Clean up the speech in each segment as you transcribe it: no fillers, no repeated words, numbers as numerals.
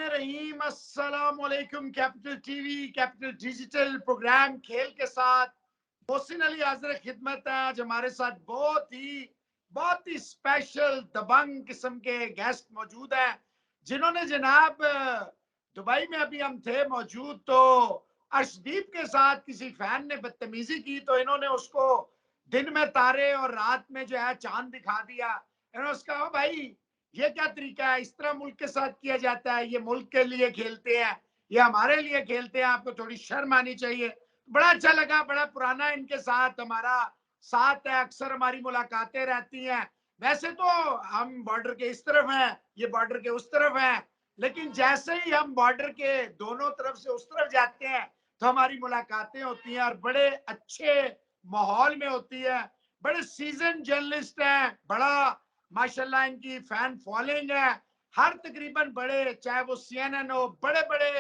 रहीम अस्सलाम वालेकुम। Capital TV, capital digital programme खेल के साथ मोहसिन अली हाजिर खिदमत है। आज हमारे साथ बहुत ही स्पेशल दबंग किस्म के गेस्ट मौजूद हैं, जिन्होंने जनाब दुबई में अभी हम थे मौजूद, तो अर्शदीप के साथ किसी फैन ने बदतमीजी की तो इन्होंने उसको दिन में तारे और रात में जो है चांद दिखा दिया। इन्होंने उसका कहा भाई ये क्या तरीका है, इस तरह मुल्क के साथ किया जाता है, ये मुल्क के लिए खेलते हैं, ये हमारे लिए खेलते हैं, आपको थोड़ी शर्म आनी चाहिए। बड़ा अच्छा लगा, बड़ा पुराना इनके साथ हमारा साथ है, अक्सर हमारी मुलाकातें रहती हैं। वैसे तो हम बॉर्डर के इस तरफ हैं, ये बॉर्डर के उस तरफ हैं, लेकिन जैसे ही हम बॉर्डर के दोनों तरफ से उस तरफ जाते हैं तो हमारी मुलाकातें होती हैं और बड़े अच्छे माहौल में होती है। बड़े सीजन जर्नलिस्ट हैं, बड़ा माशाल्लाह इनकी फैन फॉलोइंग है। हर तकरीबन बड़े, चाहे वो CNN हो, बड़े बड़े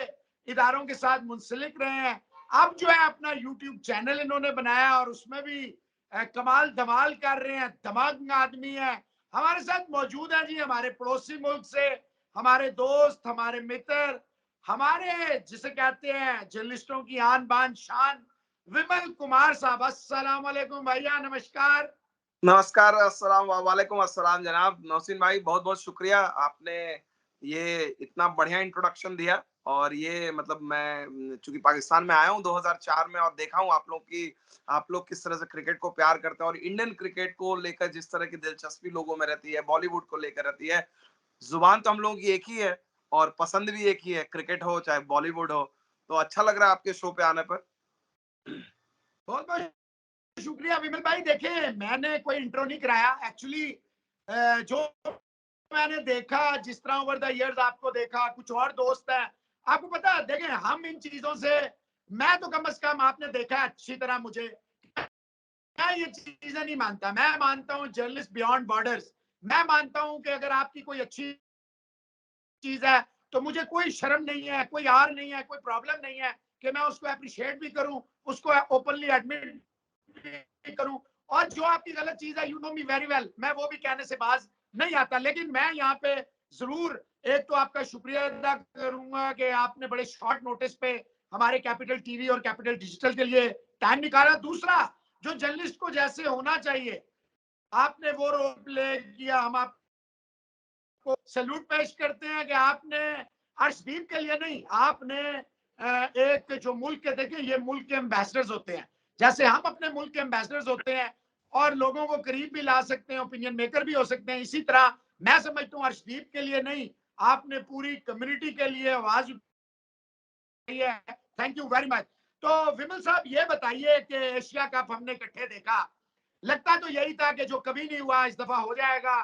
इदारों के साथ मुंसलिक रहे हैं। अब जो है अपना यूट्यूब चैनल इन्होंने बनाया और उसमें भी कमाल धमाल कर रहे हैं, दमाग आदमी है। हमारे साथ मौजूद है जी हमारे पड़ोसी मुल्क से, हमारे दोस्त, हमारे मित्र, हमारे जिसे कहते हैं जर्नलिस्टों की आन बान शान, विमल कुमार साहब। अस्सलाम वालेकुम भैया, नमस्कार। नमस्कार, अस्सलाम वालेकुम अस्सलाम जनाब। मोहसिन भाई, बहुत बहुत शुक्रिया, आपने ये इतना बढ़िया इंट्रोडक्शन दिया। और ये मतलब मैं चूंकि पाकिस्तान में आया हूँ 2004 में और देखा हूँ आप लोग किस तरह से क्रिकेट को प्यार करते हैं और इंडियन क्रिकेट को लेकर जिस तरह की दिलचस्पी लोगों में रहती है, बॉलीवुड को लेकर रहती है। जुबान तो हम लोगों की एक ही है और पसंद भी एक ही है, क्रिकेट हो चाहे बॉलीवुड हो। तो अच्छा लग रहा है आपके शो पे आने पर। बहुत बहुत शुक्रिया विमल भाई। देखें, मैंने कोई इंट्रो नहीं कराया एक्चुअली। जो मैंने देखा, जिस तरह ओवर द इयर्स आपको देखा, कुछ और दोस्त है, आपको पता है, देखें हम इन चीजों से, मैं तो कम से कम आपने देखा है अच्छी तरह मुझे, मैं ये चीजें नहीं मानता। मैं मानता हूँ जर्नलिस्ट बियॉन्ड बॉर्डर्स। मैं मानता हूँ कि अगर आपकी कोई अच्छी चीज है तो मुझे कोई शर्म नहीं है, कोई आर नहीं है, कोई प्रॉब्लम नहीं है कि मैं उसको अप्रिशिएट भी करूं, उसको ओपनली एडमिट भी करूं। और जो आपकी गलत चीज है, you know me very well, मैं वो भी कहने से बाज नहीं आता। लेकिन मैं यहाँ पे जरूर एक तो आपका शुक्रिया अदा करूंगा कि आपने बड़े शॉर्ट नोटिस पे हमारे कैपिटल टीवी और कैपिटल डिजिटल के लिए टाइम निकाला। दूसरा, जो जर्नलिस्ट को जैसे होना चाहिए आपने वो रोल प्ले किया। हम आप को सैल्यूट पेश करते हैं कि आपने अर्शदीप के लिए नहीं, आपने एक जो मुल्क के, देखिए ये मुल्क के एम्बेसडर्स होते हैं, जैसे हम अपने मुल्क के एम्बेसडर्स होते हैं और लोगों को करीब भी ला सकते हैं, ओपिनियन मेकर भी हो सकते हैं, इसी तरह मैं समझता हूँ अर्शदीप के लिए नहीं, आपने पूरी कम्युनिटी के लिए आवाज उठाई है। Thank you very much. तो विमल साहब ये बताइए कि एशिया कप हमने इकट्ठे देखा, लगता तो यही था कि जो कभी नहीं हुआ इस दफा हो जाएगा,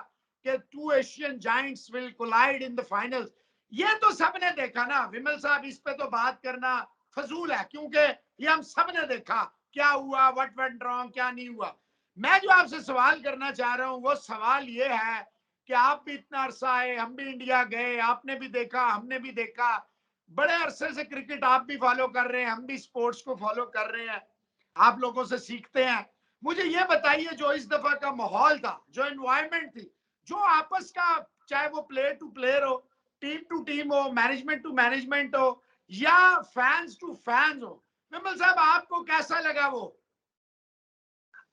कि two Asian giants will collide in the finals. ये तो सबने देखा ना विमल साहब, इस पे तो बात करना फजूल है, क्योंकि ये हम सब ने देखा क्या हुआ, व्हाट वेंट रॉन्ग, क्या नहीं हुआ। मैं जो आपसे सवाल करना चाह रहा हूं वो सवाल ये है कि आप भी इतना अरसा आए, हम भी इंडिया गए, आपने भी देखा, हमने भी देखा, बड़े अरसे से क्रिकेट आप भी फॉलो कर रहे हैं, हम भी स्पोर्ट्स को फॉलो कर रहे हैं, आप लोगों से सीखते हैं। मुझे ये बताइए, जो इस दफा का माहौल था, जो एनवायरनमेंट थी, जो आपस का, चाहे वो प्लेयर टू प्लेयर हो, टीम टू टीम हो, मैनेजमेंट टू मैनेजमेंट हो, या फैंस टू फैंस हो, विमल साहब आपको कैसा लगा वो?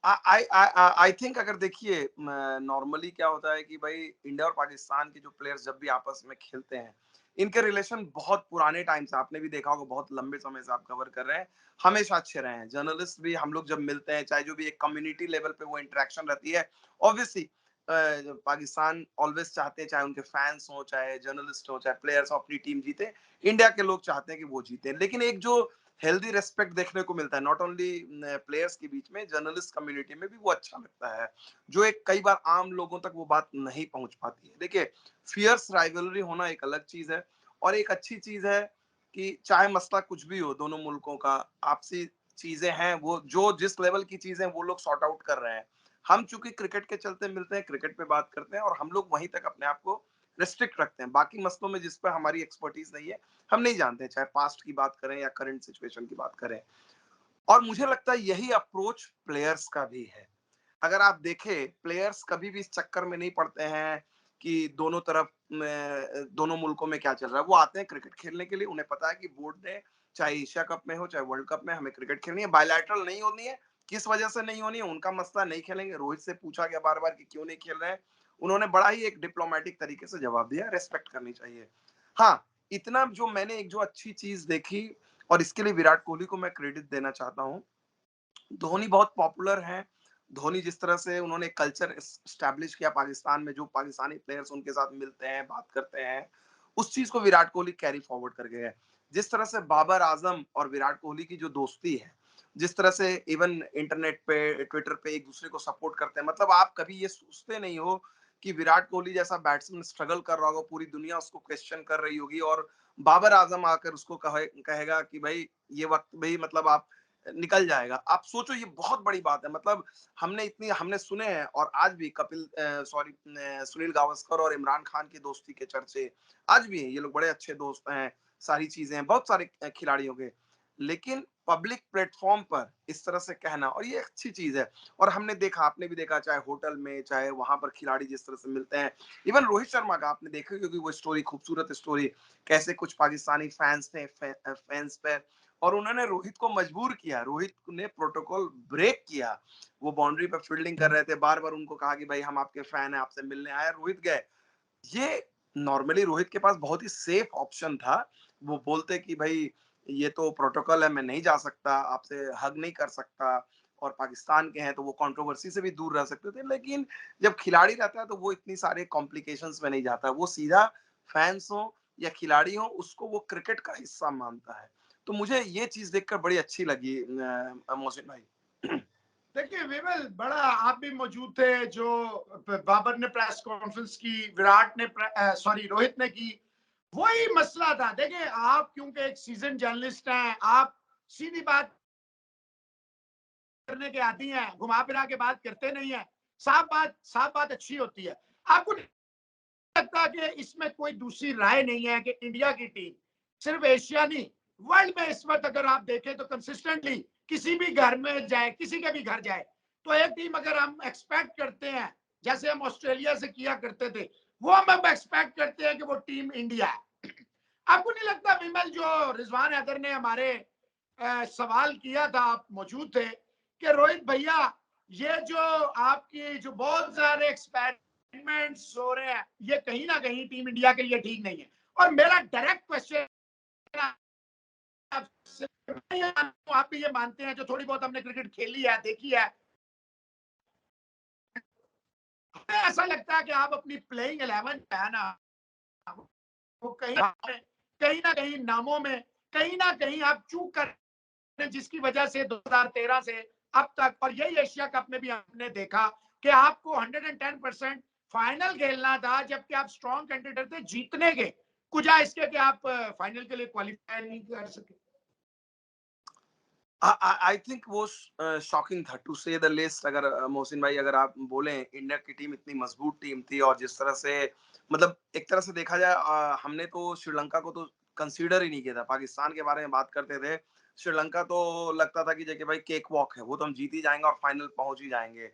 आई थिंक अगर देखिए, नॉर्मली क्या होता है कि भाई इंडिया और पाकिस्तान के जो प्लेयर्स जब भी आपस में खेलते हैं, इनके रिलेशन बहुत पुराने टाइम से, आपने भी देखा होगा, बहुत लंबे समय से आप कवर कर रहे हैं, हमेशा अच्छे रहे हैं। जर्नलिस्ट भी हम लोग जब मिलते हैं, चाहे जो भी एक कम्युनिटी लेवल पे वो इंटरेक्शन रहती है, ऑब्वियसली पाकिस्तान ऑलवेज चाहते हैं, चाहे उनके फैंस हो, चाहे जर्नलिस्ट हो, चाहे प्लेयर्स हो, अपनी टीम जीते। इंडिया के लोग चाहते हैं कि वो जीते, लेकिन एक जो हेल्दी रेस्पेक्ट देखने को मिलता है नॉट ओनली प्लेयर्स के बीच में, जर्नलिस्ट कम्युनिटी में भी, वो अच्छा लगता है, जो एक कई बार आम लोगों तक वो बात नहीं पहुंच पाती है। देखिए, फियर्स राइवलरी होना एक अलग चीज है और एक अच्छी चीज है कि चाहे मसला कुछ भी हो, दोनों मुल्कों का आपसी चीजें हैं, वो जो जिस लेवल की चीजें वो लोग सॉर्ट आउट कर रहे हैं। हम चूंकि क्रिकेट के चलते मिलते हैं, क्रिकेट पे बात करते हैं और हम लोग वहीं तक अपने आप को रिस्ट्रिक्ट रखते हैं, बाकी मसलों में जिस पर हमारी एक्सपर्टीज नहीं है, हम नहीं जानते, चाहे पास्ट की बात करें या करंट सिचुएशन की बात करें। और मुझे लगता है यही अप्रोच प्लेयर्स का भी है। अगर आप देखें, प्लेयर्स कभी भी इस चक्कर में नहीं पड़ते हैं कि दोनों तरफ दोनों मुल्कों में क्या चल रहा है। वो आते हैं क्रिकेट खेलने के लिए, उन्हें पता है कि बोर्ड ने चाहे एशिया कप में हो चाहे वर्ल्ड कप में हमें क्रिकेट खेलनी है, बायलैटरल नहीं होनी है। किस वजह से नहीं होनी है उनका मसला, नहीं खेलेंगे। रोहित से पूछा गया बार बार कि क्यों नहीं खेल रहे हैं, उन्होंने बड़ा ही एक डिप्लोमेटिक तरीके से जवाब दिया, रेस्पेक्ट करनी चाहिए। हाँ, इतना जो मैंने एक जो अच्छी चीज देखी, और इसके लिए विराट कोहली को मैं क्रेडिट देना चाहता हूँ। धोनी बहुत पॉपुलर हैं। धोनी जिस तरह से उन्होंने कल्चर स्टैब्लिश किया पाकिस्तान में, जो पाकिस्तानी प्लेयर्स उनके साथ मिलते हैं, बात करते हैं, उस चीज को विराट कोहली कैरी फॉरवर्ड कर गए हैं। जिस तरह से बाबर आजम और विराट कोहली की जो दोस्ती है, जिस तरह से इवन इंटरनेट पे, ट्विटर पे एक दूसरे को सपोर्ट करते हैं, मतलब आप कभी ये सोचते नहीं हो कि विराट कोहली जैसा बैट्समैन स्ट्रगल कर रहा होगा, पूरी दुनिया उसको क्वेश्चन कर रही होगी, और बाबर आजम आकर उसको कहेगा कि भाई ये वक्त भाई मतलब आप निकल जाएगा। आप सोचो, ये बहुत बड़ी बात है। मतलब हमने सुने हैं, और आज भी सुनील गावस्कर और इमरान खान की दोस्ती के चर्चे आज भी हैं। ये लोग बड़े अच्छे दोस्त हैं, सारी चीजें हैं बहुत सारे खिलाड़ियों के, लेकिन पब्लिक प्लेटफॉर्म पर इस तरह से कहना, और ये अच्छी चीज है। और हमने देखा, आपने भी देखा, चाहे होटल में चाहे वहां पर खिलाड़ी जिस तरह से मिलते हैं। इवन रोहित शर्मा का आपने देखा, क्योंकि वो स्टोरी खूबसूरत स्टोरी, कैसे कुछ पाकिस्तानी फैंस थे फैंस पे, और उन्होंने रोहित को मजबूर किया, रोहित ने प्रोटोकॉल ब्रेक किया। वो बाउंड्री पर फील्डिंग कर रहे थे, बार बार उनको कहा कि भाई हम आपके फैन हैं, आपसे मिलने आए, रोहित गए। ये नॉर्मली रोहित के पास बहुत ही सेफ ऑप्शन था। वो बोलते कि भाई ये तो प्रोटोकॉल है, मैं नहीं जा सकता, आपसे हग नहीं कर सकता, और पाकिस्तान के हैं तो वो कंट्रोवर्सी से भी दूर रह सकते थे। लेकिन जब खिलाड़ी रहता है तो वो इतनी सारे कॉम्प्लिकेशंस में नहीं जाता, वो सीधा फैंस हो या खिलाड़ी हो, उसको वो क्रिकेट का हिस्सा मानता है। तो मुझे ये चीज देखकर बड़ी अच्छी लगी मोहसिन भाई। देखिए विमल, बड़ा आप भी मौजूद थे जो बाबर ने प्रेस कॉन्फ्रेंस की, विराट ने सॉरी रोहित ने की। वही मसला था। देखिए आप क्योंकि एक सीजन जर्नलिस्ट हैं, आप सीधी बात करने के आती हैं, घुमा फिरा के बात करते नहीं है। साफ बात अच्छी होती है। आपको लगता कि इसमें कोई दूसरी राय नहीं है कि इंडिया की टीम सिर्फ एशिया नहीं, वर्ल्ड में इस वक्त अगर आप देखें तो कंसिस्टेंटली किसी भी घर में जाए, किसी के भी घर जाए, तो एक टीम अगर हम एक्सपेक्ट करते हैं, जैसे हम ऑस्ट्रेलिया से किया करते थे, वो हम अब एक्सपेक्ट करते हैं कि वो टीम इंडिया है। आपको नहीं लगता विमल, जो रिजवान हैदर ने हमारे सवाल किया था, आप मौजूद थे, कि रोहित भैया ये जो आपकी जो बहुत सारे एक्सपेरिमेंट्स हो रहे हैं, ये कहीं ना कहीं टीम इंडिया के लिए ठीक नहीं है। और मेरा डायरेक्ट क्वेश्चन आपसे, आप भी ये मानते हैं, जो थोड़ी बहुत हमने क्रिकेट खेली है, देखी है, हमें ऐसा लगता है कि आप अपनी प्लेइंग 11 है ना, वो कहीं ना कहीं नामों में कहीं ना कहीं आप चूक कर, जिसकी वजह से 2013 से अब तक, और यही एशिया कप में भी हमने देखा कि आपको 110% फाइनल खेलना था, जबकि आप स्ट्रॉन्ग कैंडिडेट थे जीतने के, कुछ इसके कि आप फाइनल के लिए क्वालिफाई नहीं कर सके। आई थिंक वो शॉकिंग था टू से द लेस्ट। अगर मोहसिन भाई, अगर आप बोले, इंडिया की टीम इतनी मजबूत टीम थी, और जिस तरह से मतलब एक तरह से देखा जाए, हमने तो श्रीलंका को तो कंसीडर ही नहीं किया था। पाकिस्तान के बारे में बात करते थे, श्रीलंका तो लगता था कि जैसे भाई केक वॉक है, वो तो हम जीत ही जाएंगे और फाइनल पहुंच ही जाएंगे।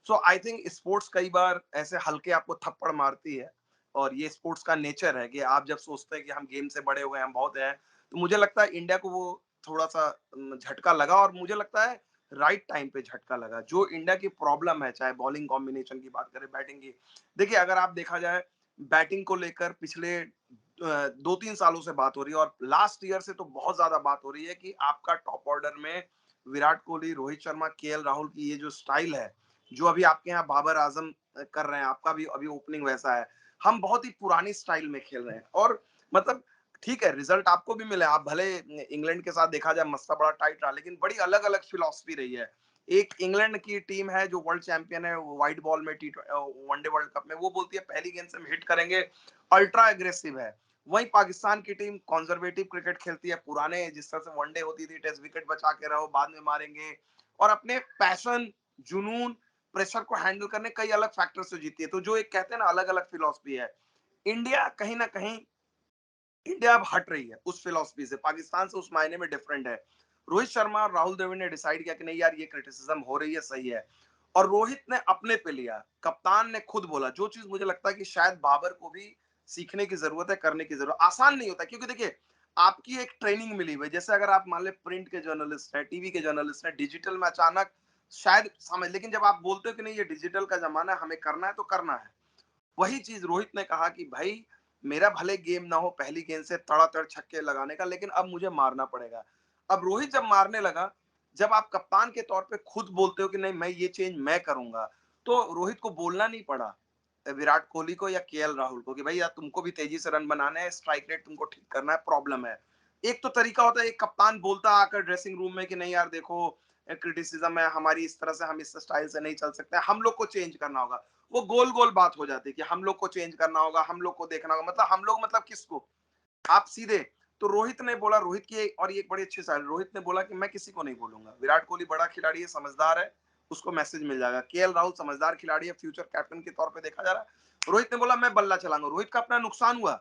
सो आई थिंक स्पोर्ट्स कई बार ऐसे हल्के आपको थप्पड़ मारती है, और ये स्पोर्ट्स का नेचर है कि आप जब सोचते हैं कि हम गेम से बड़े हुए हैं, हम बहुत हैं, तो मुझे लगता है इंडिया को वो थोड़ा सा झटका लगा, और मुझे लगता है राइट टाइम पे झटका लगा। जो इंडिया की प्रॉब्लम है, चाहे बॉलिंग कॉम्बिनेशन की बात करें, बैटिंग की, देखिए अगर आप देखा जाए, बैटिंग को लेकर पिछले 2-3 सालों से बात हो रही है, और लास्ट ईयर से तो बहुत ज्यादा बात हो रही है कि आपका टॉप ऑर्डर में विराट कोहली, रोहित शर्मा, केएल राहुल की ये जो स्टाइल है, जो अभी आपके यहाँ बाबर आजम कर रहे हैं, आपका भी अभी ओपनिंग वैसा है। हम बहुत ही पुरानी स्टाइल में खेल रहे हैं, और मतलब ठीक है, रिजल्ट आपको भी मिले, आप भले इंग्लैंड के साथ देखा जाए मसला बड़ा टाइट रहा, लेकिन बड़ी अलग अलग फिलॉसफी रही है। एक इंग्लैंड की टीम है जो वर्ल्ड चैंपियन है व्हाइट बॉल में, वनडे वर्ल्ड कप में, वो बोलती है पहली गेंद से हम हिट करेंगे, अल्ट्रा एग्रेसिव है। वहीं पाकिस्तान की टीम कंजर्वेटिव क्रिकेट खेलती है, पुराने जिस तरह से वनडे होती थी, टेस्ट विकेट बचा के रहो, बाद में मारेंगे, और अपने पैशन, जुनून, प्रेशर को हैंडल करने कई अलग फैक्टर से जीती है। तो जो एक कहते हैं ना अलग अलग फिलॉसफी है, इंडिया कहीं ना कहीं, इंडिया अब हट रही है उस फिलॉसफी से, पाकिस्तान से उस मायने में डिफरेंट है। रोहित शर्मा और राहुल द्रविड़ ने डिसाइड किया कि नहीं यार, ये क्रिटिसिज्म हो रही है, सही है, और रोहित ने अपने पे लिया। कप्तान ने खुद बोला, जो चीज मुझे लगता है कि शायद बाबर को भी सीखने की जरूरत है, करने की जरूरत। आसान नहीं होता, क्योंकि देखिए आपकी एक ट्रेनिंग मिली हुई है। जैसे अगर आप मान ले प्रिंट के जर्नलिस्ट है, टीवी के जर्नलिस्ट है, डिजिटल में अचानक शायद समझ, लेकिन जब आप बोलते हो कि नहीं ये डिजिटल का जमाना है, हमें करना है, तो करना है। वही चीज रोहित ने कहा कि भाई मेरा भले गेम ना हो पहली गेंद से तड़ातड़ छक्के लगाने का, लेकिन अब मुझे मारना पड़ेगा। अब रोहित जब मारने लगा, जब आप कप्तान के तौर पे खुद बोलते हो कि नहीं मैं ये चेंज मैं करूंगा, तो रोहित को बोलना नहीं पड़ा विराट कोहली को या केएल राहुल को कि भाई यार तुमको भी तेजी से रन बनाने हैं, स्ट्राइक रेट तुमको ठीक करना है, प्रॉब्लम है। एक तो तरीका होता है एक कप्तान बोलता आकर ड्रेसिंग रूम में कि नहीं यार देखो क्रिटिसिज्म है हमारी, इस तरह से हम इस स्टाइल से नहीं चल सकते, हम लोग को चेंज करना होगा। वो गोल गोल बात हो जाती है कि हम लोग को चेंज करना होगा, हम लोग को देखना होगा, मतलब हम लोग मतलब किसको, आप सीधे। तो रोहित ने बोला, रोहित की और ये एक बड़ी अच्छी साइड, रोहित ने बोला कि मैं किसी को नहीं बोलूंगा। विराट कोहली बड़ा खिलाड़ी है, समझदार है, उसको मैसेज मिल जाएगा। केएल राहुल समझदार खिलाड़ी है, फ्यूचर कैप्टन के तौर पे देखा जा रहा है। रोहित ने बोला मैं बल्ला चलाऊंगा। रोहित का अपना नुकसान हुआ,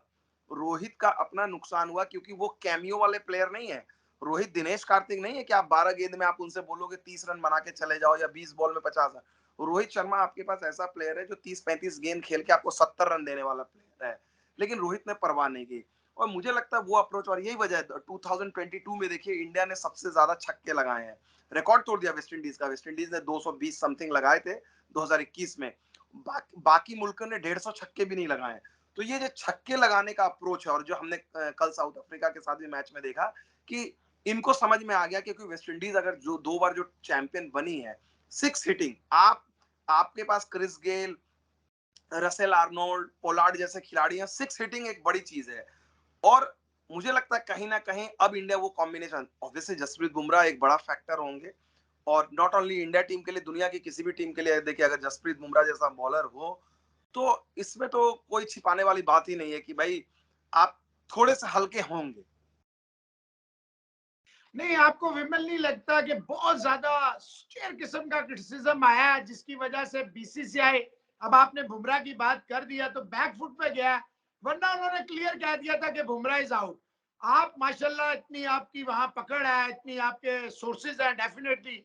रोहित का अपना नुकसान हुआ, क्योंकि वो कैमियो वाले प्लेयर नहीं है। रोहित दिनेश कार्तिक नहीं है कि आप 12 गेंद में आप उनसे बोलोगे 30 रन बना के चले जाओ या 20 बॉल में 50 रन। रोहित शर्मा आपके पास ऐसा प्लेयर है जो 30-35 गेंद खेल के आपको 70 रन देने वाला प्लेयर है, लेकिन रोहित ने परवाह नहीं की। और मुझे लगता है वो अप्रोच, और यही वजह है 2022 में देखिए इंडिया ने सबसे ज्यादा छक्के लगाए हैं, रिकॉर्ड तोड़ दिया वेस्ट इंडीज का। वेस्ट इंडीज ने 220 समथिंग लगाए थे 2021 में, बाकी मुल्कों ने 150 छक्के भी नहीं लगाए। तो ये जो छक्के लगाने का अप्रोच है, और जो हमने कल साउथ अफ्रीका के साथ भी मैच में देखा कि इनको समझ में आ गया, क्योंकि वेस्ट इंडीज अगर जो 2 बार जो चैंपियन बनी है, 6 हिटिंग, आपके पास Chris Gayle, Russell Arnold, Pollard जैसे खिलाड़ी हैं, 6 हिटिंग एक बड़ी चीज है। और मुझे लगता है कहीं ना कहीं अब इंडिया वो कॉम्बिनेशन, ऑब्वियसली जसप्रीत बुमराह एक बड़ा फैक्टर होंगे, और नॉट ओनली इंडिया टीम के लिए, दुनिया की किसी भी टीम के लिए देखिए अगर जसप्रीत बुमराह जैसा बॉलर हो, तो इसमें तो कोई छिपाने वाली बात ही नहीं है कि भाई आप थोड़े से हल्के होंगे। नहीं, आपको विमल नहीं लगता कि बहुत ज्यादा स्टेयर किस्म का क्रिटिसिज्म आया है जिसकी वजह से बीसीसीआई, अब आपने बुमराह की बात कर दिया तो बैकफुट पे गया, वरना उन्होंने क्लियर कह दिया था कि बुमराह इज आउट। आप माशाल्लाह इतनी आपकी वहां पकड़ है, इतनी आपके सोर्सेज हैं, डेफिनेटली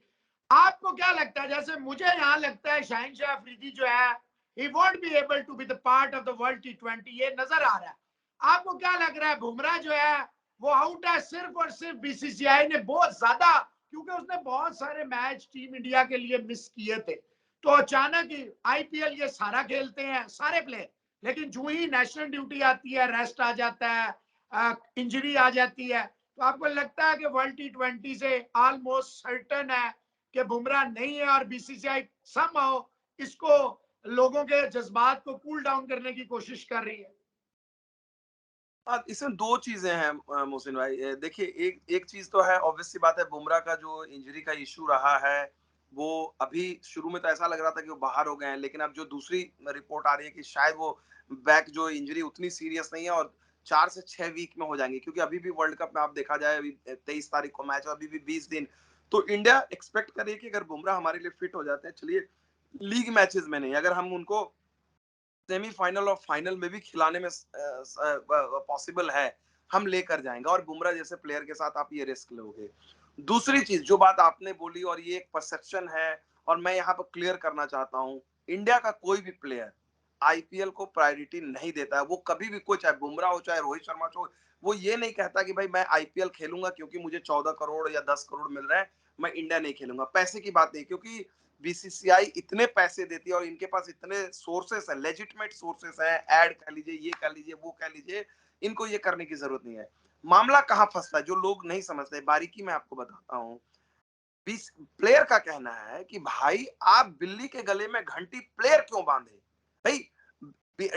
आपको क्या लगता है, जैसे मुझे यहाँ लगता है शाहिन शाह अफरीदी जो है he won't be able to be the part of the world T20, ये नजर आ रहा है। आपको क्या लग रहा है, बुमराह जो है वो आउट है सिर्फ और सिर्फ बीसीसीआई ने बहुत ज्यादा, क्योंकि उसने बहुत सारे मैच टीम इंडिया के लिए मिस किए थे, तो अचानक ही आईपीएल ये सारा खेलते हैं सारे प्लेयर, लेकिन जो ही नेशनल ड्यूटी आती है रेस्ट आ जाता है, इंजरी आ जाती है, तो आपको लगता है कि वर्ल्ड T20 से ऑलमोस्ट सर्टन है कि बुमराह नहीं है, और बीसीसीआई समहाउ इसको लोगों के जज्बात को कूल डाउन करने की कोशिश कर रही है? इसमें दो चीजें हैं मोहसिन भाई। देखिए एक एक चीज तो है, ऑब्वियस सी बात है, बुमराह का जो इंजरी का इशू रहा है, वो अभी शुरू में तो ऐसा लग रहा था कि वो बाहर हो गए हैं, लेकिन अब जो दूसरी रिपोर्ट आ रही है कि शायद वो बैक जो इंजरी उतनी सीरियस नहीं है, और 4 से 6 वीक में हो जाएंगी, क्योंकि अभी भी वर्ल्ड कप में आप देखा जाए अभी 23 तारीख को मैच है, अभी भी 20 दिन। तो इंडिया एक्सपेक्ट करे कि अगर बुमराह हमारे लिए फिट हो जाते हैं, चलिए लीग मैचेस में नहीं, अगर हम उनको सेमीफाइनल और फाइनल में भी खिलाने में पॉसिबल है, हम लेकर जाएंगे, और बुमराह जैसे प्लेयर के साथ आप ये रिस्क लोगे। दूसरी चीज जो बात आपने बोली, और ये एक परसेप्शन है, और मैं यहाँ पर क्लियर करना चाहता हूँ, इंडिया का कोई भी प्लेयर आईपीएल को प्रायोरिटी नहीं देता है। वो कभी भी, कोई चाहे बुमराह हो चाहे रोहित शर्मा हो, वो ये नहीं कहता कि भाई मैं आईपीएल खेलूंगा क्योंकि मुझे 14 करोड़ या 10 करोड़ मिल रहे हैं, मैं इंडिया नहीं खेलूंगा। पैसे की बात नहीं, क्योंकि बीसीसीआई इतने पैसे देती है और इनके पास इतने सोर्सेस है, लेजिटमेट सोर्सेस है, ऐड कह लीजिए, ये कह लीजिए, वो कह लीजिए, इनको ये करने की जरूरत नहीं है। मामला कहाँ फंसता है जो लोग नहीं समझते, बारीकी में आपको बताता हूँ। प्लेयर का कहना है कि भाई आप बिल्ली के गले में घंटी प्लेयर क्यों बांधे भाई,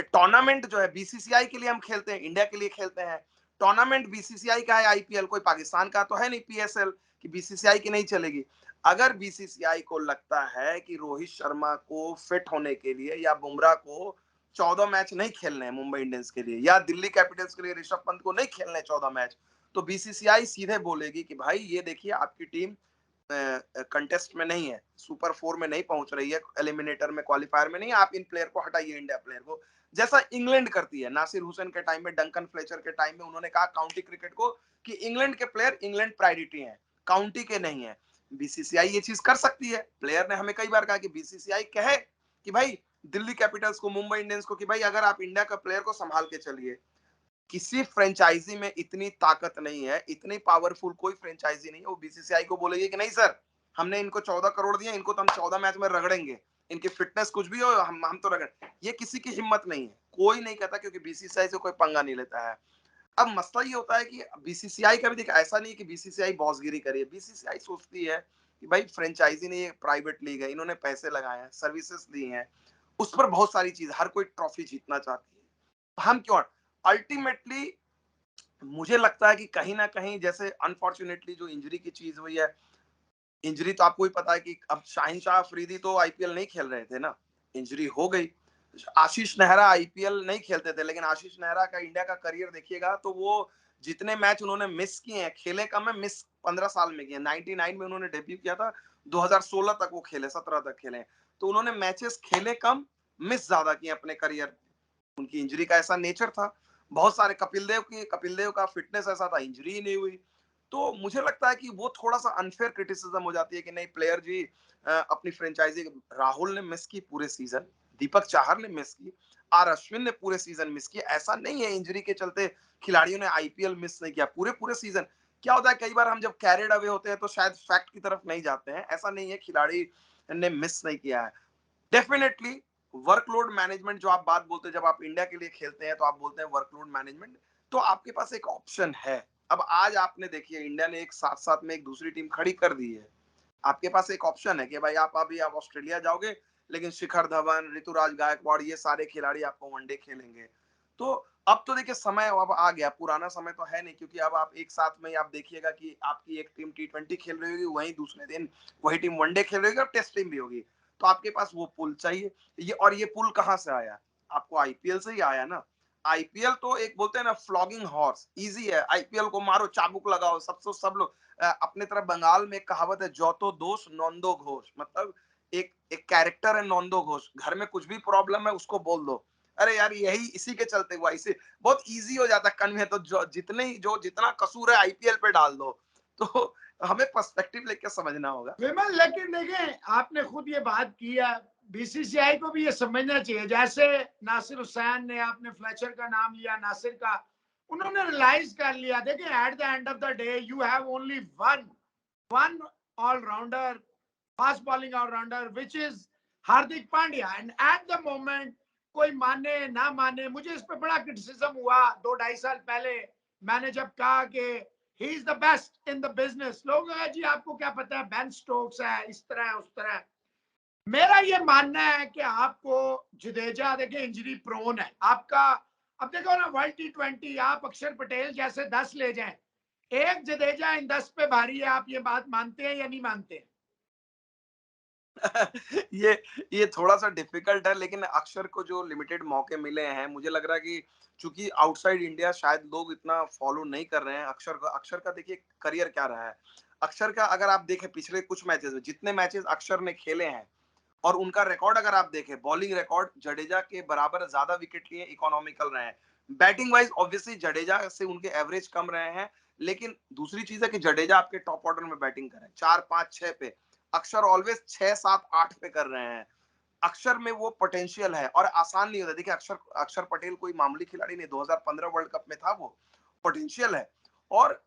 टूर्नामेंट जो है बीसीसीआई के लिए हम खेलते हैं, इंडिया के लिए खेलते हैं। टूर्नामेंट बीसीसीआई का है, आईपीएल कोई पाकिस्तान का तो है नहीं, पीएसएल कि बीसीसीआई की नहीं चलेगी। अगर बीसीसीआई को लगता है कि रोहित शर्मा को फिट होने के लिए या बुमराह को 14 मैच नहीं खेलने हैं मुंबई इंडियंस के लिए, या दिल्ली कैपिटल्स के लिए ऋषभ पंत को नहीं खेलने 14 मैच, तो बीसीसीआई सीधे बोलेगी कि भाई ये देखिए आपकी टीम कंटेस्ट में नहीं है, सुपर 4 में नहीं पहुंच रही है, एलिमिनेटर में, क्वालिफायर में नहीं, आप इन प्लेयर को हटाइए, इंडिया प्लेयर को। जैसा इंग्लैंड करती है, नासिर हुसैन के टाइम में, डंकन फ्लेचर के टाइम में, उन्होंने कहा काउंटी क्रिकेट को कि इंग्लैंड के प्लेयर इंग्लैंड प्रायोरिटी है, काउंटी के नहीं है। बीसीसीआई ये चीज कर सकती है। प्लेयर ने हमें कई बार कहा कि बीसीसीआई कहे कि भाई दिल्ली कैपिटल्स को, मुंबई इंडियंस को कि भाई अगर आप इंडिया का प्लेयर को संभाल के चलिए, किसी फ्रेंचाइजी में इतनी ताकत नहीं है, इतनी पावरफुल कोई फ्रेंचाइजी नहीं है, वो बीसीसीआई को बोलेगी कि नहीं सर, हमने इनको 14 करोड़ दिए, इनको तो हम 14 मैच में रगड़ेंगे, इनकी फिटनेस कुछ भी हो, हम तो रगड़, ये किसी की हिम्मत नहीं है, कोई नहीं कहता, क्योंकि बीसीसीआई से कोई पंगा नहीं लेता है। अब मसला ये होता है कि बीसीसीआई का भी देखा, ऐसा नहीं है कि बीसीसीआई बॉसगिरी करी है, बीसीसीआई सोचती है कि भाई फ्रेंचाइजी ने, ये प्राइवेट लीग है, इन्होंने पैसे लगाए हैं, सर्विसेज दी हैं, उस पर बहुत सारी चीज, हर कोई ट्रॉफी जीतना चाहती है, हम क्यों, अल्टीमेटली मुझे लगता है कि कहीं ना कहीं, जैसे अनफॉर्चुनेटली जो इंजरी की चीज हुई है, इंजरी तो आपको ही पता है कि अब शाहिन शाह अफरीदी तो आईपीएल नहीं खेल रहे थे ना, इंजरी हो गई। आशीष नेहरा आईपीएल नहीं खेलते थे, लेकिन आशीष नेहरा का इंडिया का करियर देखिएगा तो वो जितने मैच उन्होंने मिस किए हैं, खेले कम है, मिस 15 साल में किए, 99 में उन्होंने डेब्यू किया था, 2016 तक वो खेले, 17 तक खेले, तो उन्होंने मैचेस खेले कम, मिस ज्यादा किए अपने करियर। उनकी इंजरी का ऐसा नेचर था। बहुत सारे, कपिल देव का फिटनेस ऐसा था, इंजरी ही नहीं हुई। तो मुझे लगता है कि वो थोड़ा सा अनफेयर क्रिटिसिज्म हो जाती है कि नहीं प्लेयर जी, अपनी फ्रेंचाइजी, राहुल ने मिस की पूरे सीजन, दीपक चाहर ने मिस की, आर अश्विन ने पूरे सीजन मिस की, ऐसा नहीं है इंजरी के चलते खिलाड़ियों ने आईपीएल मिस नहीं किया पूरे पूरे सीजन। क्या होता है कई बार हम जब कैरिड अवे होते हैं तो शायद फैक्ट की तरफ नहीं जाते हैं, ऐसा नहीं है खिलाड़ी ने मिस नहीं किया है, डेफिनेटली वर्कलोड मैनेजमेंट जो आप बात बोलते हैं, जब आप इंडिया के लिए खेलते हैं तो आप बोलते हैं वर्कलोड मैनेजमेंट, तो आपके पास एक ऑप्शन है। अब आज आपने देखिए इंडिया ने एक साथ साथ में एक दूसरी टीम खड़ी कर दी है, आपके पास एक ऑप्शन है कि भाई आप अभी आप ऑस्ट्रेलिया जाओगे, लेकिन शिखर धवन, ऋतुराज गायकवाड़, ये सारे खिलाड़ी आपको वनडे खेलेंगे। तो अब तो देखिए समय अब आ गया, पुराना समय तो है नहीं, क्योंकि अब आप एक साथ में आप देखिएगा कि आपकी एक टीम टी20 खेल रही होगी, वहीं दूसरे दिन वही टीम वनडे खेल रही होगी और टेस्ट टीम भी होगी, तो आपके पास वो पुल चाहिए। ये, और ये पुल कहाँ से आया, आपको आईपीएल से ही आया ना। आईपीएल तो एक बोलते हैं ना फ्लॉगिंग हॉर्स, इजी है, आईपीएल को मारो, चाबुक लगाओ, सब लोग, अपने तरफ बंगाल में एक कहावत है, जौतो दोष नौंदो घोष, मतलब एक एक कैरेक्टर है नौंदो घोष, घर में कुछ भी प्रॉब्लम है उसको बोल दो, अरे यार यही इसी के चलते हुआ, इसे बहुत इजी हो जाता है कन्वे, तो जितना कसूर है आईपीएल पे डाल दो। तो हमें पर्सपेक्टिव लेके समझना होगा। विमल, लेकिन देखें, आपने खुद ये बात की है, बीसीसीआई को भी ये समझना चाहिए, जैसे नासिर हुसैन ने, आपने फ्लेचर का नाम लिया, नासिर का, उन्होंने रियलाइज कर लिया, देखें at the end of the day you have only one allrounder, fast bowling allrounder, which is Hardik Pandya, and at the moment, कोई माने ना माने, मुझे इस पर बड़ा क्रिटिसिज्म हुआ 2-2.5 साल पहले, मैंने जब कहा कि he is the best in the business, लोग जी आपको क्या पता है, बेन स्टोक्स है, इस तरह है, उस तरह है। मेरा ये मानना है कि आपको जडेजा, देखिए इंजरी प्रोन है आपका, अब देखो ना वर्ल्ड टी20, आप अक्षर पटेल जैसे 10 ले जाएं, एक जडेजा इन 10 पे भारी है, आप ये बात मानते हैं या नहीं मानते हैं? ये ये थोड़ा सा डिफिकल्ट है, लेकिन अक्षर को जो लिमिटेड मौके मिले हैं, मुझे लग रहा है कि चूंकि आउटसाइड इंडिया शायद लोग इतना फॉलो नहीं कर रहे हैं अक्षर का देखिए करियर क्या रहा है। अक्षर का अगर आप देखें पिछले कुछ मैचेस में, जितने मैचेस अक्षर ने खेले हैं और उनका रिकॉर्ड अगर आप देखें, बॉलिंग रिकॉर्ड जडेजा के बराबर ज्यादा विकेट लिए, इकोनॉमिकल रहे हैं। बैटिंग वाइज ऑब्वियसली जडेजा से उनके एवरेज कम रहे हैं, लेकिन दूसरी चीज है कि जडेजा आपके टॉप ऑर्डर में बैटिंग करें 4-5-6 पे, अक्षर ऑलवेज 6-7-8 पे कर रहे हैं। अक्षर में वो पोटेंशियल है और आसान नहीं होता, देखिए अक्षर अक्षर पटेल कोई मामूली खिलाड़ी नहीं, 2015 वर्ल्ड कप में था वो, पोटेंशियल है। और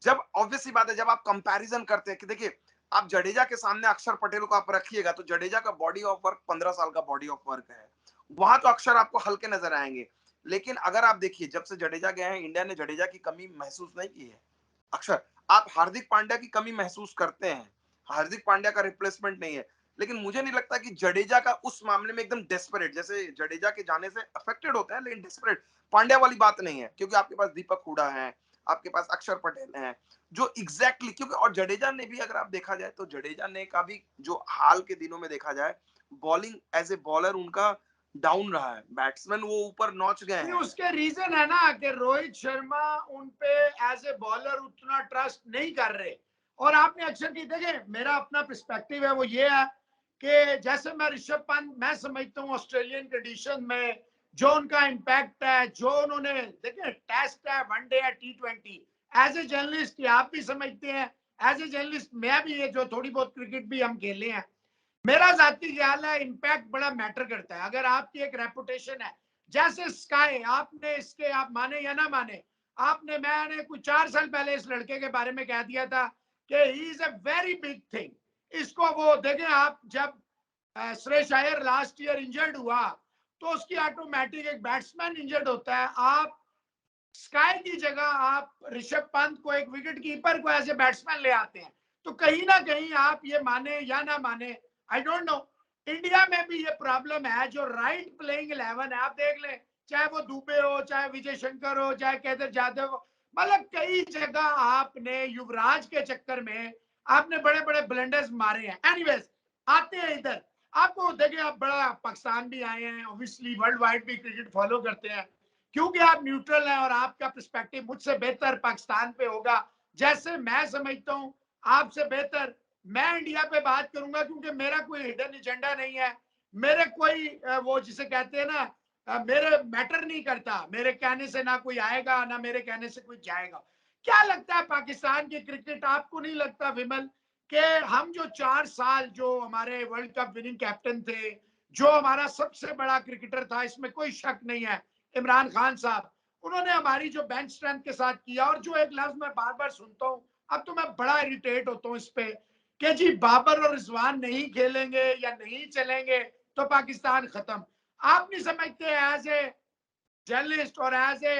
जब ऑब्वियसली बात है, जब आप कंपैरिजन करते हैं कि देखिए आप जडेजा के सामने अक्षर पटेल को आप रखिएगा तो जडेजा का बॉडी ऑफ वर्क 15 साल का बॉडी ऑफ वर्क है, वहां तो अक्षर आपको हल्के नजर आएंगे। लेकिन अगर आप देखिए जब से जडेजा गए हैं, इंडिया ने जडेजा की कमी महसूस नहीं की है। अक्षर, आप हार्दिक पांड्या की कमी महसूस करते हैं, हार्दिक पांड्या का रिप्लेसमेंट नहीं है, लेकिन मुझे नहीं लगता कि जडेजा का उस मामले में एकदम डेस्परेट, जैसे जडेजा के जाने से अफेक्टेड होते हैं लेकिन डेस्परेट पांड्या वाली बात नहीं है, क्योंकि आपके पास दीपक हुडा है, आपके पास अक्षर पटेल हैं, जो एग्जैक्टली क्योंकि, और जडेजा ने भी अगर आप देखा जाए तो जडेजा ने का भी जो हाल के दिनों में देखा जाए, बॉलिंग एज ए बॉलर उनका डाउन रहा है, बैट्समैन वो ऊपर नौच गए नहीं, हैं। उसके रीजन है ना कि रोहित शर्मा उन पे एज ए बॉलर उतना ट्रस्ट नहीं कर रहे, और आपने अक्षर की, देखे मेरा अपना पर्सपेक्टिव है वो ये है कि जैसे मैं ऋषभ पंत, मैं समझता हूँ ऑस्ट्रेलियन कंडीशन में जो उनका इम्पैक्ट है, जो उन्होंने, देखिए टेस्ट है, वनडे है, टी20, एज ए जर्नलिस्ट आप भी समझते हैं, एज ए जर्नलिस्ट मैं भी, ये जो थोड़ी बहुत क्रिकेट भी हम खेले हैं, मेरा जाती ख्याल है इम्पैक्ट बड़ा मैटर करता है। अगर आपकी एक रेपुटेशन है, जैसे स्काई, आपने इसके, आप माने या ना माने, आपने, मैंने कुछ 4 साल पहले इस लड़के के बारे में कह दिया था कि he is a very big thing. इसको वो देखें आप, जब Suresh Iyer last year injured हुआ तो उसकी ऑटोमेटिक, एक बैट्समैन इंजर्ड होता है, आप स्काई की जगह आप ऋषभ पंत को, एक विकेट कीपर को एज ए बैट्समैन ले आते हैं। तो कहीं ना कहीं आप ये माने या ना माने, आई डोंट नो, इंडिया में भी ये प्रॉब्लम है। जो राइट प्लेइंग 11 है, आप देख लें, चाहे वो दुबे हो, चाहे विजय शंकर हो, चाहे केदार जाधव हो, मतलब कई जगह आपने युवराज के चक्कर में आपने बड़े बड़े ब्लंडर्स मारे हैं। एनीवेज, आते हैं इधर। आपको देखिए, आप बड़ा पाकिस्तान भी आए हैं, ऑब्वियसली वर्ल्ड वाइड भी क्रिकेट फॉलो करते हैं, क्योंकि आप न्यूट्रल हैं और आपका पर्सपेक्टिव मुझसे बेहतर पाकिस्तान पे होगा। जैसे मैं समझता हूं, आपसे बेहतर मैं इंडिया पे बात करूंगा, क्योंकि मेरा कोई हिडन एजेंडा नहीं है। मेरे कोई वो जिसे कहते हैं ना, मेरे मैटर नहीं करता, मेरे कहने से ना कोई आएगा ना मेरे कहने से कोई जाएगा। क्या लगता है पाकिस्तान की क्रिकेट, आपको नहीं लगता विमल, कि हम जो 4 साल जो हमारे वर्ल्ड कप विनिंग कैप्टन थे, जो हमारा सबसे बड़ा क्रिकेटर था, इसमें कोई शक नहीं है, इमरान खान साहब, उन्होंने हमारी जो बेंच स्ट्रेंथ के साथ किया, और जो एक लफ्ज मैं बार बार सुनता हूं, अब तो मैं बड़ा इरिटेट होता हूं इस पे, कि जी बाबर और रिजवान नहीं खेलेंगे या नहीं चलेंगे तो पाकिस्तान खत्म। आप नहीं समझते एज ए जर्नलिस्ट और एज ए,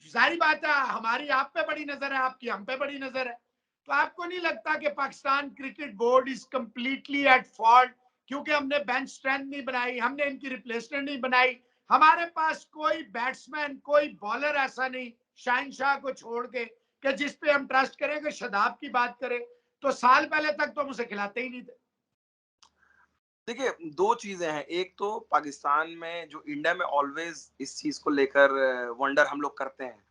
जारी बात है, हमारी आप पे बड़ी नजर है, आपकी हम पे बड़ी नजर है, तो आपको नहीं लगता कि Pakistan cricket board is completely at fault, क्योंकि हमने बेंच स्ट्रेंथ नहीं बनाई, हमने इनकी रिप्लेसमेंट नहीं बनाई, हमारे पास कोई बैट्समैन, कोई बॉलर ऐसा नहीं, शाहिन शाह को छोड़ के, कि जिस पे हम ट्रस्ट करें। कि शदाब की बात करें तो साल पहले तक तो हम उसे खिलाते ही नहीं थे। देखिए, 2 चीज़ें हैं। एक तो पाकिस्तान में जो इंडिया में ऑलवेज़ इस चीज़ को लेकर वंडर हम लोग करते हैं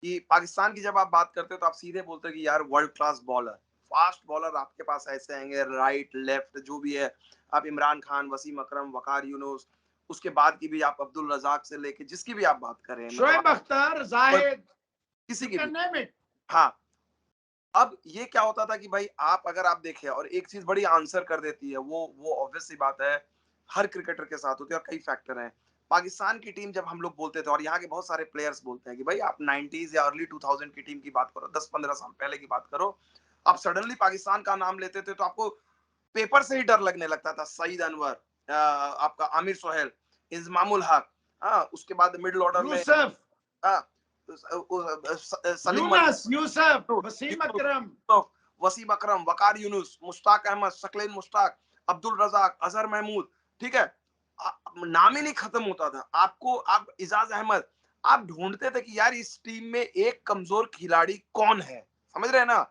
कि पाकिस्तान की जब आप बात करते हो तो आप सीधे बोलते हो कि यार world class bowler, fast bowler आपके पास ऐसे आएँगे, राइट, लेफ्ट जो भी है। आप इमरान खान, वसीम अकरम, वकार यूनुस, उसके बाद की भी आप अब्दुल रज़ाक से लेके जिसकी भी आप बात करें, मतलब शोएब आप अख्तर, कोई जाहिद, किसी यू की भी। Can name it. हाँ, अब ये क्या होता था कि भाई आप अगर आप देखें और एक चीज बड़ी आंसर कर देती है, वो ऑब्वियस सी बात है, हर क्रिकेटर के साथ होती है और कई फैक्टर हैं। पाकिस्तान की टीम जब हम लोग बोलते थे और यहाँ के बहुत सारे प्लेयर्स बोलते हैं कि भाई आप 90s या अर्ली 2000 की टीम की बात करो, 10-15 साल पहले की बात करो, आप सडनली पाकिस्तान का नाम लेते थे तो आपको पेपर से ही डर लगने लगता था। सईद अनवर, आपका आमिर सोहेल, इंजमामुल हक, हाँ, उसके बाद मिडिल ऑर्डर में, यूसुफ, हाँ, सलीम यूनस, यूसुफ, वसीम यूसुफ, अकरम। वसीम अकरम, वकार यूनुस, मुश्ताक अहमद, शकील मुश्ताक, अब्दुल रजाक, अजहर महमूद, ठीक है, नाम ही नहीं खत्म होता था। आपको आप इजाज अहमद, आप ढूंढते थे कि यार इस टीम में एक कमजोर खिलाड़ी कौन है, समझ रहे हैं ना?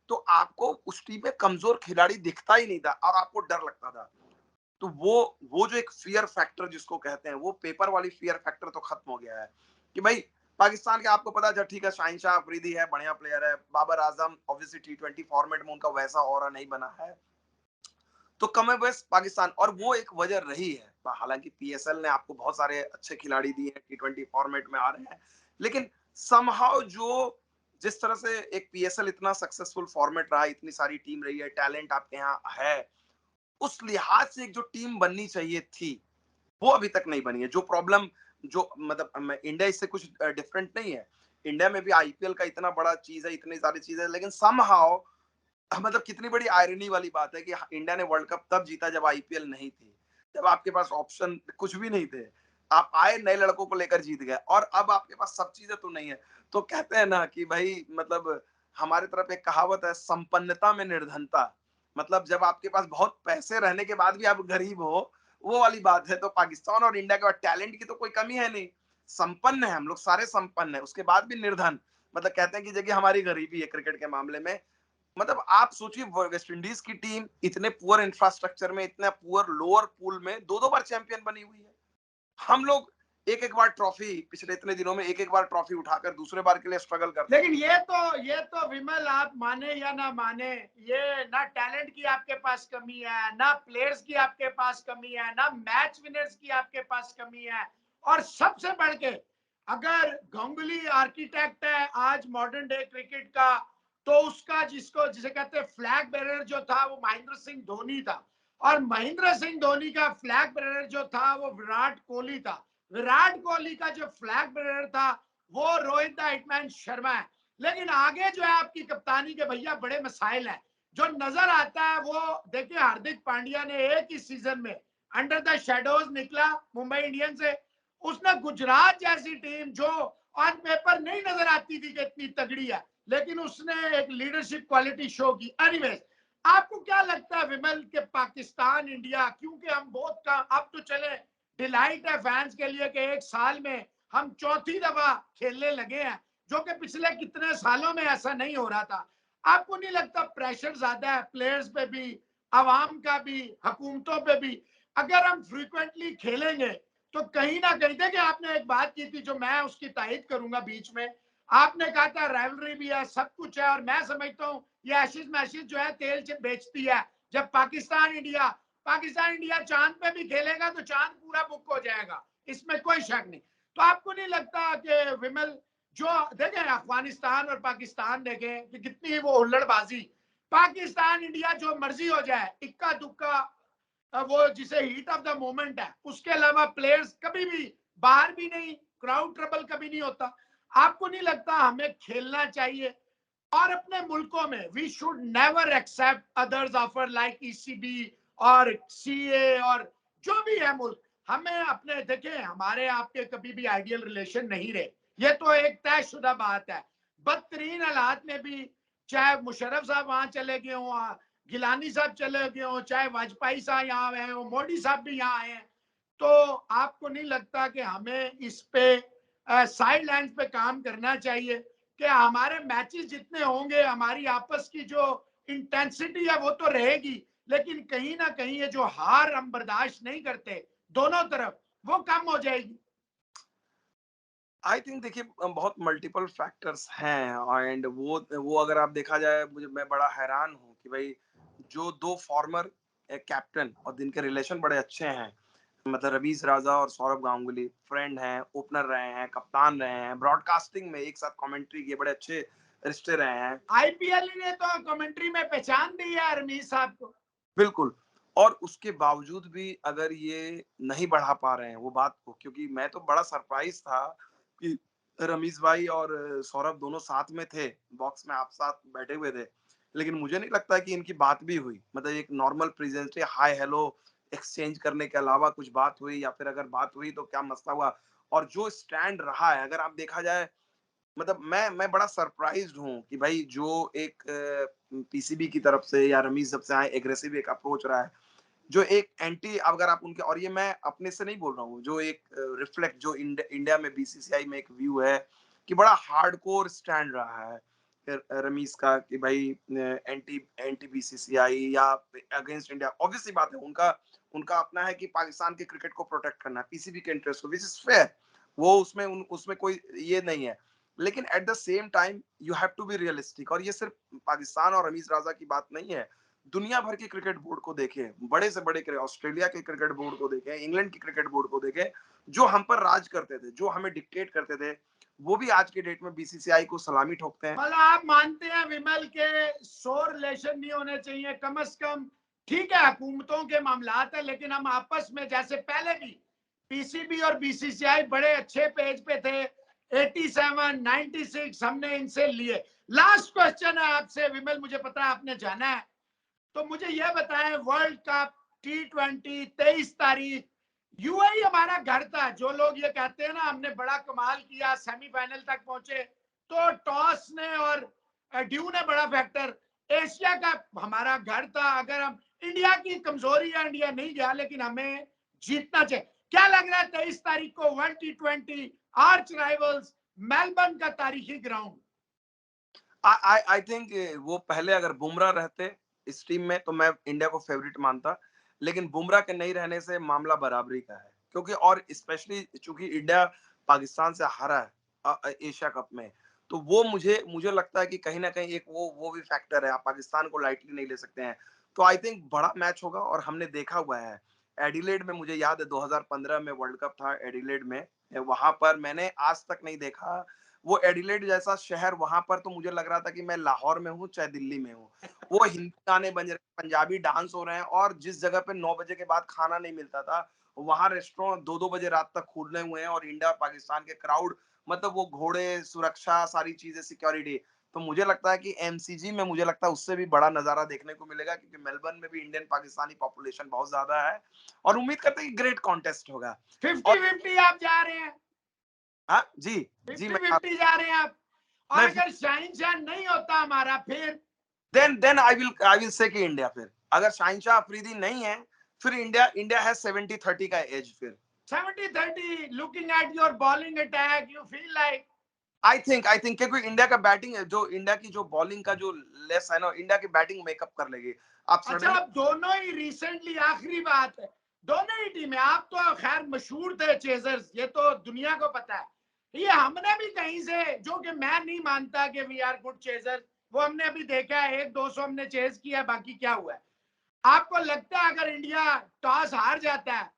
तो आपको उस टीम में कमजोर खिलाड़ी दिखता ही नहीं था और आपको डर लगता था। तो वो जो एक फियर फैक्टर जिसको कहते हैं, वो पेपर वाली फियर फैक्टर तो खत्म हो गया है कि भाई पाकिस्तान के आपको पता है, ठीक है, शाहिन शाह अफरीदी है, बढ़िया प्लेयर है, Babar Azam obviously T20 format में उनका वैसा ऑरा नहीं बना है, तो कम है बस पाकिस्तान, और वो एक वजह रही है। हालांकि पीएसएल ने आपको बहुत सारे अच्छे खिलाड़ी दिए हैं, T20 फॉर्मेट में आ रहे हैं, लेकिन समहाउ जो जिस तरह से एक पीएसएल इतना सक्सेसफुल फॉर्मेट रहा, इतनी सारी टीम रही है, टैलेंट आपके यहाँ है, उस लिहाज से एक जो टीम बननी चाहिए थी वो अभी तक नहीं बनी है। जो प्रॉब्लम, जो मतलब इंडिया इससे कुछ डिफरेंट नहीं है। इंडिया में भी आईपीएल का इतना बड़ा चीज है, इतनी सारी चीजें, लेकिन समहाउ मतलब कितनी बड़ी आयरनी वाली बात है कि इंडिया ने वर्ल्ड कप तब जीता जब आईपीएल नहीं थी, जब आपके पास ऑप्शन कुछ भी नहीं थे। आप आए, नए लड़कों को लेकर जीत गए, और अब आपके पास सब चीजें तो नहीं है। तो कहते हैं ना कि भाई मतलब हमारी तरफ एक कहावत है, संपन्नता में निर्धनता। मतलब जब आपके पास बहुत पैसे रहने के बाद भी आप गरीब हो, वो वाली बात है। तो पाकिस्तान और इंडिया के बाद टैलेंट की तो कोई कमी है नहीं, संपन्न है हम लोग, सारे संपन्न है, उसके बाद भी निर्धन। मतलब कहते हैं कि जगह हमारी गरीबी है क्रिकेट के मामले में। मतलब आप सोचिए, वेस्ट इंडीज की टीम इतने पुअर इंफ्रास्ट्रक्चर में, इतना पुअर लोअर पूल में 2-2 बार चैंपियन बनी हुई है। हम लोग एक एक बार ट्रॉफी, पिछले इतने दिनों में एक एक बार ट्रॉफी उठाकर दूसरे बार के लिए स्ट्रगल करते हैं। लेकिन ये तो विमल, आप माने या ना माने, ये ना टैलेंट की आपके पास कमी है, ना प्लेयर्स की आपके पास कमी है, ना मैच विनर्स की आपके पास कमी है, और सबसे बढ़ के, अगर गांगुली आर्किटेक्ट है आज मॉडर्न डे क्रिकेट का, तो उसका जिसको जिसे कहते हैं फ्लैग बेरर जो था, वो महेंद्र सिंह धोनी था। और महेंद्र सिंह धोनी का फ्लैग बेरर जो था वो विराट कोहली था। विराट कोहली का जो फ्लैग बेरर था वो रोहित द हिटमैन शर्मा है। लेकिन आगे जो है आपकी कप्तानी के भैया बड़े मसाइल हैं। जो नजर आता है वो देखिए, हार्दिक पांड्या ने एक ही सीजन में अंडर द शेडोज निकला मुंबई इंडियंस से। उसने गुजरात जैसी टीम जो ऑन पेपर नहीं नजर आती थी कि इतनी तगड़ी है, लेकिन उसने एक लीडरशिप क्वालिटी शो की। एनीवेज, आपको क्या लगता है विमल के पाकिस्तान इंडिया, क्योंकि हम बहुत का अब तो चले डिलाइट है फैंस के लिए कि एक साल में हम चौथी दफा खेलने लगे हैं, जो कि पिछले कितने सालों में ऐसा नहीं हो रहा था। आपको नहीं लगता प्रेशर ज्यादा है प्लेयर्स पे भी, आवाम का भी, हुकूमतों पे भी? अगर हम फ्रीक्वेंटली खेलेंगे तो कहीं ना कहीं, देखिए आपने एक बात की थी जो मैं उसकी तायद करूंगा बीच में। आपने कहा था राइवलरी भी है, सब कुछ है, और मैं समझता हूँ ये एशिज मैशिज जो है तेल से बेचती है। जब पाकिस्तान इंडिया चांद पे भी खेलेगा तो चांद पूरा बुक हो जाएगा, इसमें कोई शक नहीं। तो आपको नहीं लगता कि विमल, जो देखें अफगानिस्तान और पाकिस्तान देखें कि कितनी वो हुल्लड़बाजी, पाकिस्तान इंडिया जो मर्जी हो जाए, इक्का दुक्का, वो जिसे हीट ऑफ द मोमेंट है, उसके अलावा प्लेयर्स कभी भी बाहर भी नहीं, क्राउड ट्रबल कभी नहीं होता। आपको नहीं लगता हमें खेलना चाहिए? और अपने मुल्कों में we should never accept others offer like ECB और सीए और जो भी है मुल्क, हमें अपने, देखें हमारे आपके कभी भी आइडियल रिलेशन नहीं रहे, ये तो एक तयशुदा बात है। बदतरीन हालात में भी, चाहे मुशर्रफ साहब वहां चले गए हों, गिलानी साहब चले गए हों, चाहे वाजपेयी साहब यहाँ आए हों, मोदी साहब भी यहाँ आए हैं, तो आपको नहीं लगता कि हमें इस पे साइड लाइन पे काम करना चाहिए कि हमारे मैचेस जितने होंगे, हमारी आपस की जो इंटेंसिटी है वो तो रहेगी, लेकिन कहीं ना कहीं ये जो हार हम बर्दाश्त नहीं करते दोनों तरफ, वो कम हो जाएगी? आई थिंक देखिए बहुत मल्टीपल फैक्टर्स हैं एंड वो अगर आप देखा जाए, मुझे मैं बड़ा हैरान हूँ कि भाई जो दो फॉर्मर कैप्टन और जिनके रिलेशन बड़े अच्छे हैं, मतलब रवीज राजा और सौरभ गांगुली फ्रेंड हैं, ओपनर रहे हैं, कप्तान रहे हैं, ब्रॉडकास्टिंग में एक साथ कमेंट्री किए, बड़े अच्छे रिश्ते रहे हैं। आईपीएल ने तो कमेंट्री में पहचान दी है रमीज साहब को। बिल्कुल। और उसके बावजूद भी अगर ये नहीं बढ़ा पा रहे हैं वो बात को, क्योंकि मैं तो बड़ा सरप्राइज था कि रमीज भाई और सौरभ दोनों साथ में थे, बॉक्स में आप साथ बैठे हुए थे, लेकिन मुझे नहीं लगता कि इनकी बात भी हुई, मतलब एक normal presence, hi hello exchange करने के अलावा कुछ बात हुई, या फिर अगर बात हुई तो क्या मसला हुआ। और जो स्टैंड रहा है अगर आप देखा जाए, मतलब मैं बड़ा सरप्राइज्ड हूँ कि भाई जो एक पीसीबी की तरफ से या रमीज जब से आए एग्रेसिव एक अप्रोच रहा है, जो एक एंटी, अगर आप उनके, और ये मैं अपने से नहीं बोल रहा हूँ, जो एक रिफ्लेक्ट जो इंडिया में बीसीसीआई में एक व्यू है कि बड़ा हार्डकोर स्टैंड रहा है रमीज का कि भाई एंटी एंटी बीसीसीआई या अगेंस्ट इंडिया। ऑब्वियसली बात है, उनका उनका अपना है कि पाकिस्तान के क्रिकेट को प्रोटेक्ट करना है, पीसीबी के इंटरेस्ट को, विच इज फेयर, वो उसमें कोई ये नहीं है। लेकिन at the same time you have to be realistic, और ये सिर्फ पाकिस्तान और रमीज राजा की बात नहीं है, दुनिया भर के क्रिकेट बोर्ड को देखें, बड़े से बड़े ऑस्ट्रेलिया के क्रिकेट बोर्ड को देखें, इंग्लैंड के क्रिकेट बोर्ड को देखें, जो हम पर राज करते थे, जो हमें डिक्टेट करते थे, वो भी आज के डेट में बीसीसीआई को सलामी ठोकते हैं। मतलब आप मानते हैं विमल के सो रिलेशन नहीं होने चाहिए कम से कम? ठीक है हुकूमतों के मामलात है, लेकिन हम आपस में जैसे पहले भी पीसीबी और बीसीसीआई बड़े अच्छे पेज पे थे, 87 96 हमने इनसे लिए। लास्ट क्वेश्चन है आपसे विमल, मुझे पता है आपने जाना है, तो मुझे यह बताएं, वर्ल्ड कप T20 23 तारीख, यूएई हमारा घर था। जो लोग ये कहते हैं ना हमने बड़ा कमाल किया, सेमीफाइनल तक पहुंचे, तो टॉस ने और ड्यू ने बड़ा फैक्टर, एशिया का हमारा घर था। अगर हम, इंडिया की कमजोरी है, इंडिया नहीं गया, लेकिन हमें जीतना चाहिए। क्या लग रहा है 23 तारीख को world T20 arch rivals, Melbourne का तारीखी ग्राउंड? आई थिंक वो पहले अगर बुमराह रहते इस टीम में तो मैं इंडिया को फेवरेट मानता, लेकिन बुमराह के नहीं रहने से मामला बराबरी का है, क्योंकि और स्पेशली चूंकि इंडिया पाकिस्तान से हारा है एशिया कप में, तो वो मुझे मुझे लगता है कि कहीं ना कहीं एक वो भी फैक्टर है, आप पाकिस्तान को लाइटली नहीं ले सकते हैं। तो आई थिंक बड़ा मैच होगा, और हमने देखा हुआ है एडिलेड में, मुझे याद है 2015 में वर्ल्ड कप था एडिलेड में, वहां पर मैंने आज तक नहीं देखा वो एडिलेड जैसा शहर, वहां पर तो मुझे लग रहा था कि मैं लाहौर में हूँ चाहे दिल्ली में हूँ। वो हिंदी गाने बज रहे, पंजाबी डांस हो रहे हैं, और जिस जगह पे 9 बजे के बाद खाना नहीं मिलता था, वहां रेस्टोरेंट 2-2 बजे रात तक खुले हुए हैं, और इंडिया और पाकिस्तान के क्राउड, मतलब वो घोड़े, सुरक्षा, सारी चीजें, सिक्योरिटी। तो मुझे लगता है कि एमसीजी में, मुझे लगता है उससे भी बड़ा नजारा देखने को मिलेगा, क्योंकि मेलबर्न में भी इंडियन पाकिस्तानी पॉपुलेशन बहुत ज्यादा है, और उम्मीद करते हैं कि ग्रेट कॉन्टेस्ट होगा। 50-50 आप जा रहे हैं? हाँ जी। जी 50-50 जा रहे हैं आप? और मैं अगर शहंशाह नहीं होता हमारा, फिर देन आई विल से कि इंडिया, फिर अगर शाहिनशाह अफरीदी नहीं है, फिर इंडिया है 70-30 का एज फिर। 70-30, looking at your bowling attack, you feel like? I think क्योंकि इंडिया का बैटिंग, जो इंडिया की जो बॉलिंग का जो लेस है ना, इंडिया की बैटिंग मेकअप कर लेगी। आप अच्छा, सडनली अब दोनों ही रिसेंटली, आखिरी बात है, दोनों ही टीमें, आप तो खैर मशहूर थे चेजर्स, ये तो दुनिया को पता है, ये हमने भी कहीं से, जो कि मैं नहीं मानता कि वी आर गुड चेजर्स, वो हमने अभी देखा है, 1-200 हमने चेज किया, बाकी क्या हुआ है? आपको लगता है अगर इंडिया टॉस हार जाता है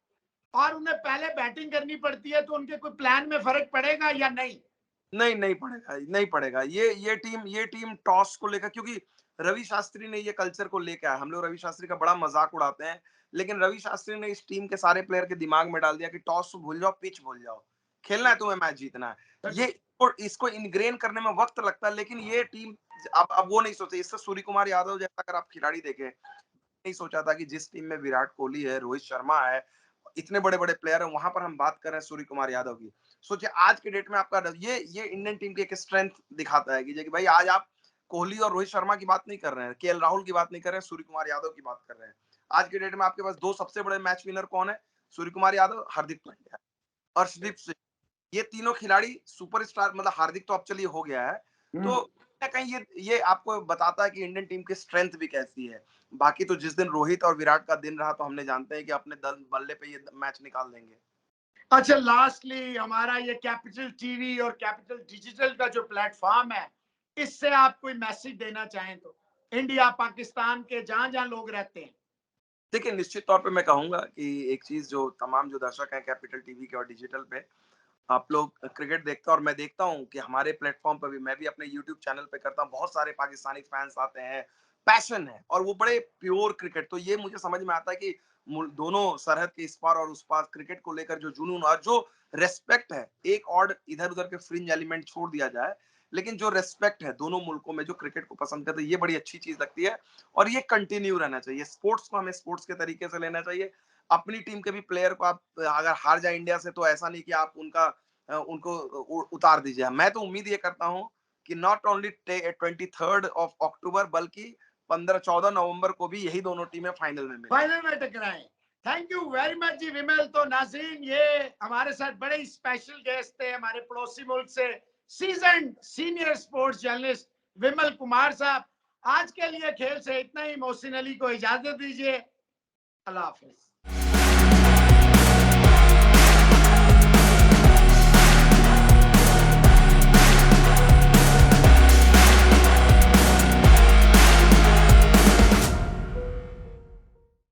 और उन्हें पहले बैटिंग करनी पड़ती है, तो उनके कोई प्लान में फर्क पड़ेगा या नहीं? नहीं, नहीं पड़ेगा, नहीं पड़ेगा। ये टीम टॉस को लेकर, क्योंकि रवि शास्त्री ने ये कल्चर को लेके आया। हम लोग रवि शास्त्री का बड़ा मजाक उड़ाते हैं, लेकिन रवि शास्त्री ने इस टीम के सारे प्लेयर के दिमाग में डाल दिया कि टॉस भूल जाओ, पिच भूल जाओ, खेलना है तुम्हें, मैच जीतना है। ये इसको इनग्रेन करने में वक्त लगता है, लेकिन ये टीम अब वो नहीं सोचे। इससे सूर्य कुमार यादव जैसा अगर आप खिलाड़ी देखें, नहीं सोचा था कि जिस टीम में विराट कोहली है, रोहित शर्मा है, इतने बड़े बड़े प्लेयर हैं, वहां पर हम बात कर रहे हैं सूर्य कुमार यादव की। सोचिए आज के डेट में आपका ये इंडियन टीम की एक स्ट्रेंथ दिखाता है कि भाई आज आप कोहली और रोहित शर्मा की बात नहीं कर रहे हैं, केएल राहुल की बात नहीं कर रहे हैं, सूर्य कुमार यादव की बात कर रहे हैं। आज के डेट में आपके पास दो सबसे बड़े मैच विनर कौन है? सूर्य कुमार यादव, हार्दिक पांड्या, अर्शदीप सिंह। ये तीनों खिलाड़ी सुपरस्टार, मतलब हार्दिक तो अब चलिए हो गया है, तो कहीं ना कहीं ये आपको बताता है कि इंडियन टीम की स्ट्रेंथ भी कैसी है। बाकी तो जिस दिन रोहित और विराट का दिन रहा, तो हमने जानते हैं कि अपने दल बल्ले पे ये मैच निकाल देंगे। अच्छा, लास्टली हमारा ये कैपिटल टीवी और कैपिटल डिजिटल का जो प्लेटफॉर्म है, इससे आप कोई मैसेज देना चाहें तो, इंडिया पाकिस्तान के जहां जहां लोग रहते हैं। देखिए, निश्चित तौर पे मैं कहूंगा कि एक चीज, जो तमाम जो दर्शक हैं कैपिटल टीवी के और डिजिटल पे, आप लोग क्रिकेट देखते हैं, और मैं देखता हूँ कि हमारे प्लेटफॉर्म पर भी, मैं भी अपने यूट्यूब चैनल पे करता हूँ, बहुत सारे पाकिस्तानी फैंस आते हैं, पैशन है, और वो बड़े प्योर क्रिकेट। तो ये मुझे समझ में आता है कि दोनों सरहद के इस पार और उस पार क्रिकेट को लेकर जो जुनून और जो रेस्पेक्ट है, एक और इधर उधर के फ्रिंज एलिमेंट छोड़ दिया जाए, लेकिन जो रेस्पेक्ट है दोनों मुल्कों में, जो क्रिकेट को पसंद करते हैं, ये बड़ी अच्छी चीज लगती है, और ये कंटिन्यू रहना चाहिए। स्पोर्ट्स को हमें स्पोर्ट्स के तरीके से लेना चाहिए। अपनी टीम के भी प्लेयर को आप अगर हार जाए इंडिया से, तो ऐसा नहीं कि आप उनको उतार दीजिए। मैं तो उम्मीद ये करता हूँ कि नॉट ओनली 23 अक्टूबर, बल्कि 15-14 नवंबर को भी यही दोनों टीमें फाइनल में मिले। फाइनल में टकराएं। थैंक यू वेरी मच जी विमल। तो नाज़रीन, ये हमारे साथ बड़े स्पेशल गेस्ट थे, हमारे पड़ोसी मुल्क से season senior sports journalist Vimal Kumar साहब। आज के लिए खेल से इतना ही। मोहसिन अली को इजाजत दीजिए। अल्लाह हाफिज।